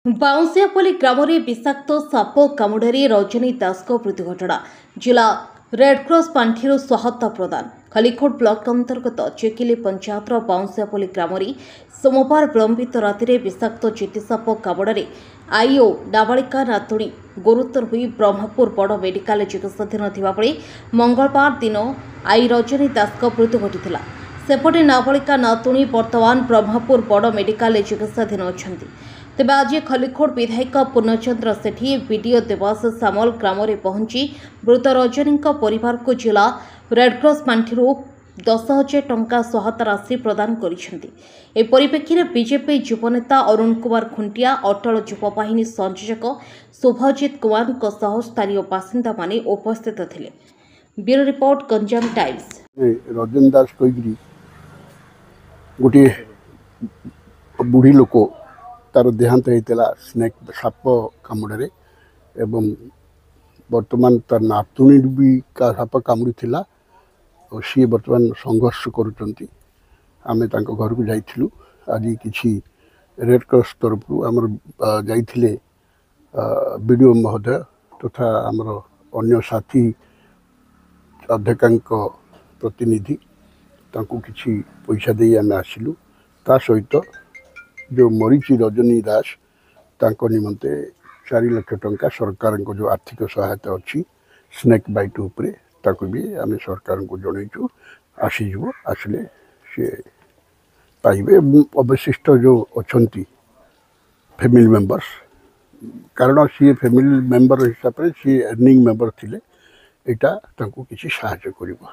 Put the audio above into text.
ବାଉଁଶିଆପଲ୍ଲୀ ଗ୍ରାମରେ ବିଷାକ୍ତ ସାପ କାମୁଡ଼ାରେ ରଜନୀ ଦାସଙ୍କ ମୃତ୍ୟୁ ଘଟଣା। ଜିଲ୍ଲା ରେଡ୍କ୍ରସ ପାଣ୍ଠିରୁ ସହାୟତା ପ୍ରଦାନ। ଖଲିକୋଟ ବ୍ଲକ ଅନ୍ତର୍ଗତ ଚିକିଲି ପଞ୍ଚାୟତର ବାଉଁଶିଆପଲ୍ଲୀ ଗ୍ରାମରେ ସୋମବାର ବିଳମ୍ବିତ ରାତିରେ ବିଷାକ୍ତ ଚିତିସାପ କାମୁଡ଼ାରେ ଆଈ ଓ ନାବାଳିକା ନାତୁଣୀ ଗୁରୁତର ହୋଇ ବ୍ରହ୍ମପୁର ବଡ଼ ମେଡିକାଲରେ ଚିକିତ୍ସାଧୀନ ଥିବାବେଳେ ମଙ୍ଗଳବାର ଦିନ ଆଈ ରଜନୀ ଦାସଙ୍କ ମୃତ୍ୟୁ ଘଟିଥିଲା। ସେପଟେ ନାବାଳିକା ନାତୁଣୀ ବର୍ତ୍ତମାନ ବ୍ରହ୍ମପୁର ବଡ଼ ମେଡିକାଲରେ ଚିକିତ୍ସାଧୀନ ଅଛନ୍ତି। ତେବେ ଆଜି ଖଲିକୋଟ ବିଧାୟକ ପୂର୍ଣ୍ଣଚନ୍ଦ୍ର ସେଠୀ ବିଡିଓ ଦେବାଶିଷ ସାମଲ ଗ୍ରାମରେ ପହଞ୍ଚି ମୃତ ରଜନୀଙ୍କ ପରିବାରକୁ ଜିଲ୍ଲା ରେଡ୍କ୍ରସ ପାଣ୍ଠିରୁ 10,000 ଟଙ୍କା ସହାୟତା ରାଶି ପ୍ରଦାନ କରିଛନ୍ତି। ଏହି ପରିପ୍ରେକ୍ଷୀରେ ବିଜେପି ଯୁବନେତା ଅରୁଣ କୁମାର ଖୁଣ୍ଟିଆ, ଅଟଳ ଯୁବ ବାହିନୀ ସଂଯୋଜକ ଶୁଭଜିତ କୁମାରଙ୍କ ସହ ସ୍ଥାନୀୟ ବାସିନ୍ଦାମାନେ ଉପସ୍ଥିତ ଥିଲେ। Bureau report, Ganjam Times. Rajani Das କହିକିରି गोटे बुढ़ी लोक तार देहांत होता स्नेक साप कामुड़े एवं बर्तमान तार नातुणी भी का साप कामुड़ी थिला और सी बर्तमान संघर्ष करुँच। आम घर को जाइलु आज किसी रेड क्रॉस तरफ आमर जाइए बीडीओ महोदय तथा आमर अन्य साथी अध्यक्ष प्रतिनिधि तांको किसी पैसा दे आम आसिलु। ता सहित जो मरीची रजनी दास तांको निमंते 4 लाख टंका सरकार को जो आर्थिक सहायता अच्छी स्नेक बाइट उपरे ताको भी आम सरकार को जनईचु। आसीजु आसले सी पाइबे। अवशिष्ट जो अच्छा फैमिली मेंबर्स कारण सी फैमिली मेंबर हिसाब से सी अर्निंग मेंबर थिले एटा तांको किसी सहायता करिबो।